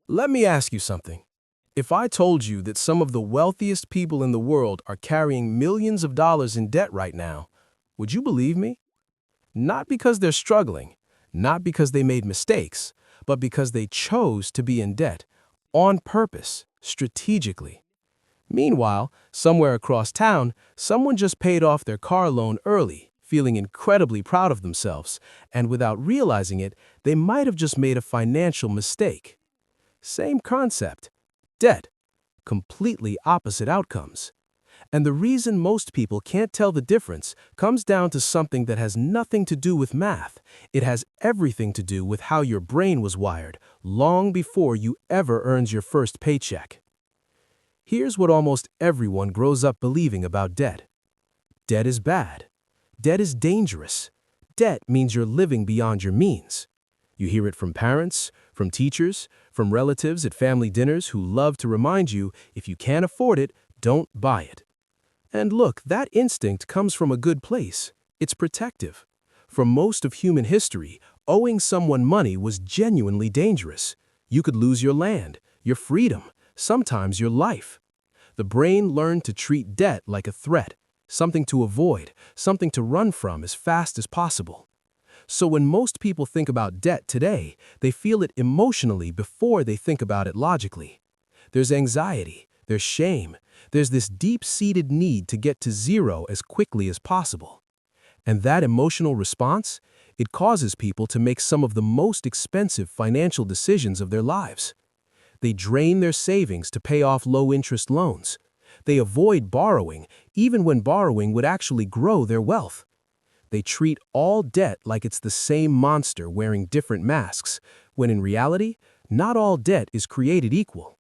Let me ask you something. If I told you that some of the wealthiest people in the world are carrying millions of dollars in debt right now, would you believe me? Not because they're struggling, not because they made mistakes, but because they chose to be in debt on purpose, strategically. Meanwhile, somewhere across town, someone just paid off their car loan early, feeling incredibly proud of themselves, and without realizing it, they might have just made a financial mistake. Same concept. Debt. Completely opposite outcomes. And the reason most people can't tell the difference comes down to something that has nothing to do with math. It has everything to do with how your brain was wired long before you ever earned your first paycheck. Here's what almost everyone grows up believing about debt. Debt is bad. Debt is dangerous. Debt means you're living beyond your means. You hear it from parents, from teachers, from relatives at family dinners who love to remind you, if you can't afford it, don't buy it. And look, that instinct comes from a good place. It's protective. For most of human history, owing someone money was genuinely dangerous. You could lose your land, your freedom, sometimes your life. The brain learned to treat debt like a threat, something to avoid, something to run from as fast as possible. So when most people think about debt today, they feel it emotionally before they think about it logically. There's anxiety, there's shame, there's this deep-seated need to get to zero as quickly as possible. And that emotional response, it causes people to make some of the most expensive financial decisions of their lives. They drain their savings to pay off low-interest loans. They avoid borrowing, even when borrowing would actually grow their wealth. They treat all debt like it's the same monster wearing different masks, when in reality, not all debt is created equal.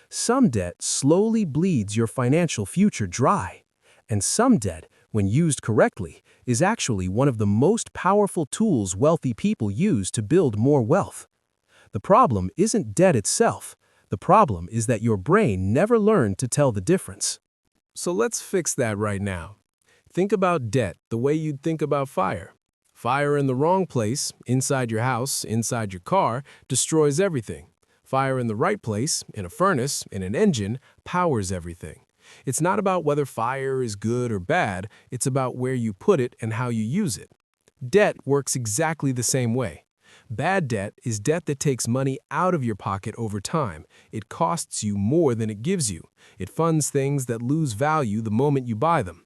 Some debt slowly bleeds your financial future dry, and some debt, when used correctly, is actually one of the most powerful tools wealthy people use to build more wealth. The problem isn't debt itself. The problem is that your brain never learned to tell the difference. So let's fix that right now. Think about debt the way you'd think about fire. Fire in the wrong place, inside your house, inside your car, destroys everything. Fire in the right place, in a furnace, in an engine, powers everything. It's not about whether fire is good or bad, it's about where you put it and how you use it. Debt works exactly the same way. Bad debt is debt that takes money out of your pocket over time. It costs you more than it gives you. It funds things that lose value the moment you buy them.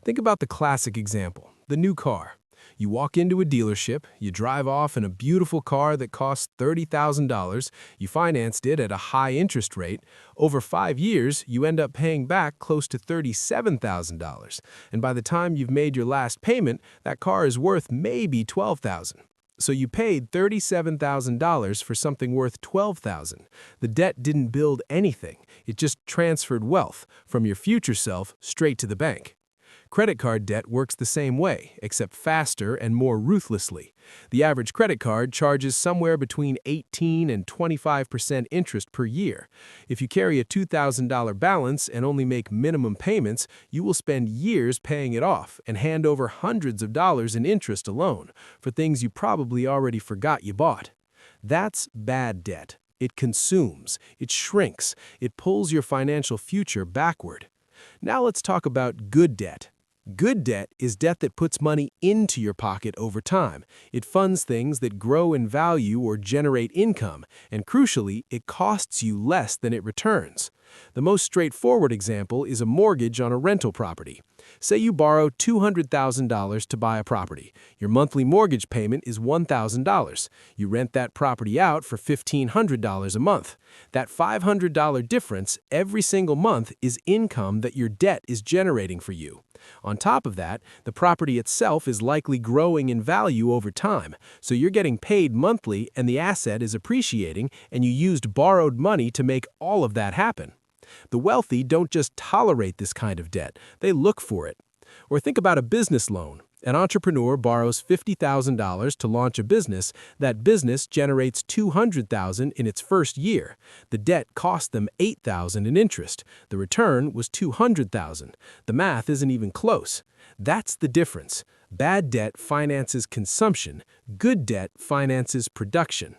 Think about the classic example, the new car. You walk into a dealership, you drive off in a beautiful car that costs $30,000, you financed it at a high interest rate. Over 5 years, you end up paying back close to $37,000. And by the time you've made your last payment, that car is worth maybe $12,000. So you paid $37,000 for something worth $12,000. The debt didn't build anything. It just transferred wealth from your future self straight to the bank. Credit card debt works the same way, except faster and more ruthlessly. The average credit card charges somewhere between 18 and 25% interest per year. If you carry a $2,000 balance and only make minimum payments, you will spend years paying it off and hand over hundreds of dollars in interest alone for things you probably already forgot you bought. That's bad debt. It consumes, it shrinks, it pulls your financial future backward. Now let's talk about good debt. Good debt is debt that puts money into your pocket over time. It funds things that grow in value or generate income, and crucially, it costs you less than it returns. The most straightforward example is a mortgage on a rental property. Say you borrow $200,000 to buy a property. Your monthly mortgage payment is $1,000. You rent that property out for $1,500 a month. That $500 difference every single month is income that your debt is generating for you. On top of that, the property itself is likely growing in value over time, so you're getting paid monthly and the asset is appreciating, and you used borrowed money to make all of that happen. The wealthy don't just tolerate this kind of debt, they look for it. Or think about a business loan. An entrepreneur borrows $50,000 to launch a business. That business generates $200,000 in its first year. The debt cost them $8,000 in interest. The return was $200,000. The math isn't even close. That's the difference. Bad debt finances consumption. Good debt finances production.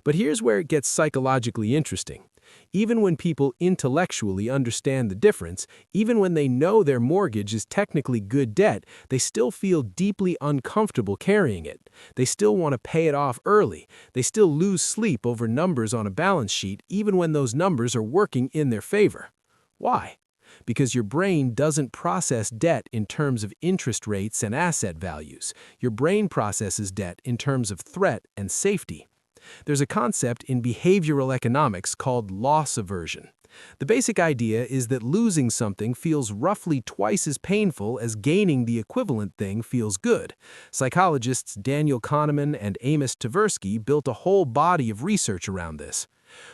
But here's where it gets psychologically interesting. Even when people intellectually understand the difference, even when they know their mortgage is technically good debt, they still feel deeply uncomfortable carrying it. They still want to pay it off early. They still lose sleep over numbers on a balance sheet, even when those numbers are working in their favor. Why? Because your brain doesn't process debt in terms of interest rates and asset values. Your brain processes debt in terms of threat and safety. There's a concept in behavioral economics called loss aversion. The basic idea is that losing something feels roughly twice as painful as gaining the equivalent thing feels good. Psychologists Daniel Kahneman and Amos Tversky built a whole body of research around this.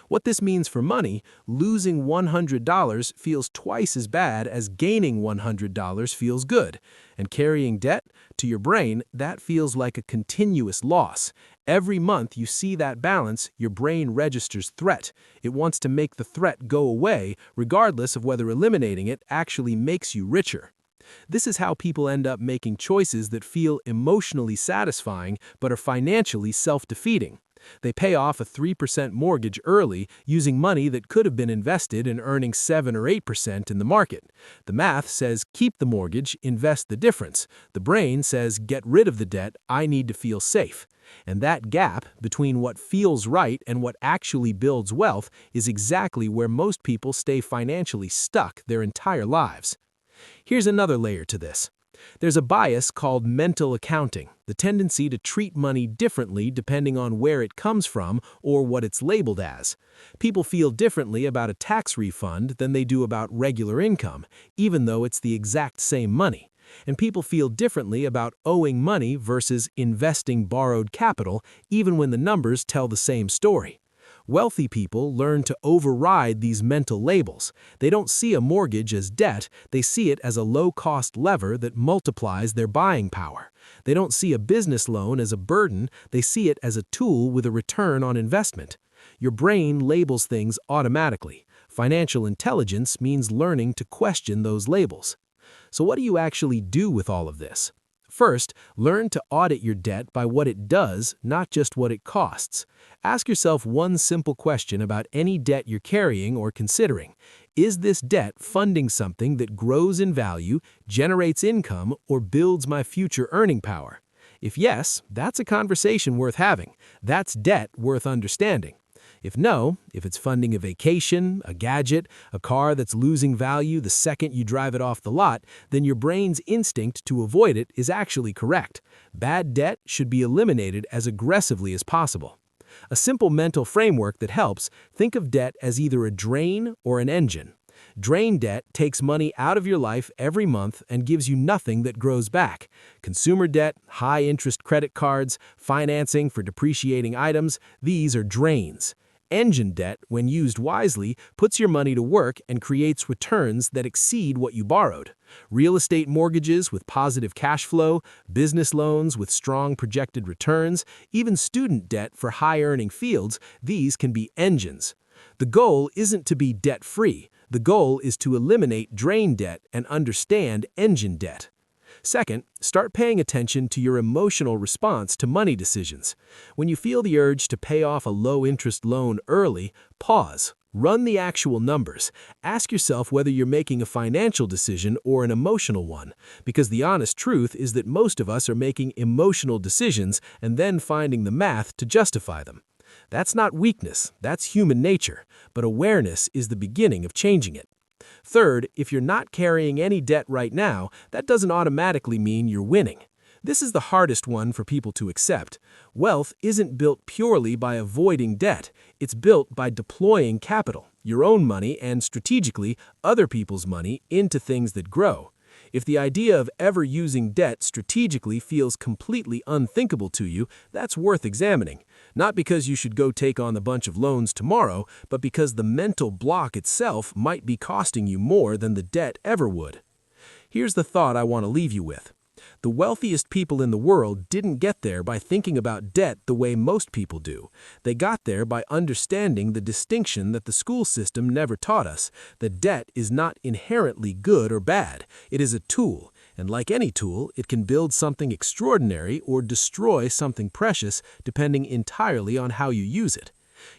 What this means for money, losing $100 feels twice as bad as gaining $100 feels good. And carrying debt, to your brain, that feels like a continuous loss. Every month you see that balance, your brain registers threat. It wants to make the threat go away, regardless of whether eliminating it actually makes you richer. This is how people end up making choices that feel emotionally satisfying but are financially self-defeating. They pay off a 3% mortgage early using money that could have been invested in earning 7 or 8% in the market. The math says keep the mortgage, invest the difference. The brain says get rid of the debt, I need to feel safe. And that gap between what feels right and what actually builds wealth is exactly where most people stay financially stuck their entire lives. Here's another layer to this. There's a bias called mental accounting, the tendency to treat money differently depending on where it comes from or what it's labeled as. People feel differently about a tax refund than they do about regular income, even though it's the exact same money. And people feel differently about owing money versus investing borrowed capital, even when the numbers tell the same story. Wealthy people learn to override these mental labels. They don't see a mortgage as debt, they see it as a low-cost lever that multiplies their buying power. They don't see a business loan as a burden, they see it as a tool with a return on investment. Your brain labels things automatically. Financial intelligence means learning to question those labels. So what do you actually do with all of this? First, learn to audit your debt by what it does, not just what it costs. Ask yourself one simple question about any debt you're carrying or considering. Is this debt funding something that grows in value, generates income, or builds my future earning power? If yes, that's a conversation worth having. That's debt worth understanding. If no, if it's funding a vacation, a gadget, a car that's losing value the second you drive it off the lot, then your brain's instinct to avoid it is actually correct. Bad debt should be eliminated as aggressively as possible. A simple mental framework that helps: think of debt as either a drain or an engine. Drain debt takes money out of your life every month and gives you nothing that grows back. Consumer debt, high-interest credit cards, financing for depreciating items, these are drains. Engine debt, when used wisely, puts your money to work and creates returns that exceed what you borrowed. Real estate mortgages with positive cash flow, business loans with strong projected returns, even student debt for high-earning fields, these can be engines. The goal isn't to be debt-free. The goal is to eliminate drain debt and understand engine debt. Second, start paying attention to your emotional response to money decisions. When you feel the urge to pay off a low-interest loan early, pause. Run the actual numbers. Ask yourself whether you're making a financial decision or an emotional one, because the honest truth is that most of us are making emotional decisions and then finding the math to justify them. That's not weakness, that's human nature, but awareness is the beginning of changing it. Third, if you're not carrying any debt right now, that doesn't automatically mean you're winning. This is the hardest one for people to accept. Wealth isn't built purely by avoiding debt. It's built by deploying capital, your own money and, strategically, other people's money, into things that grow. If the idea of ever using debt strategically feels completely unthinkable to you, that's worth examining. Not because you should go take on a bunch of loans tomorrow, but because the mental block itself might be costing you more than the debt ever would. Here's the thought I want to leave you with. The wealthiest people in the world didn't get there by thinking about debt the way most people do. They got there by understanding the distinction that the school system never taught us, that debt is not inherently good or bad. It is a tool, and like any tool, it can build something extraordinary or destroy something precious depending entirely on how you use it.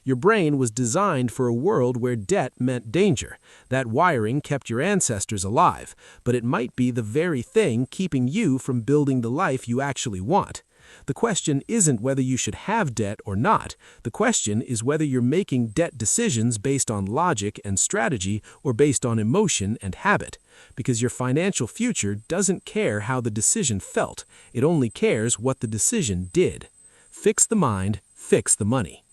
Your brain was designed for a world where debt meant danger. That wiring kept your ancestors alive, but it might be the very thing keeping you from building the life you actually want. The question isn't whether you should have debt or not. The question is whether you're making debt decisions based on logic and strategy or based on emotion and habit. Because your financial future doesn't care how the decision felt. It only cares what the decision did. Fix the mind, fix the money.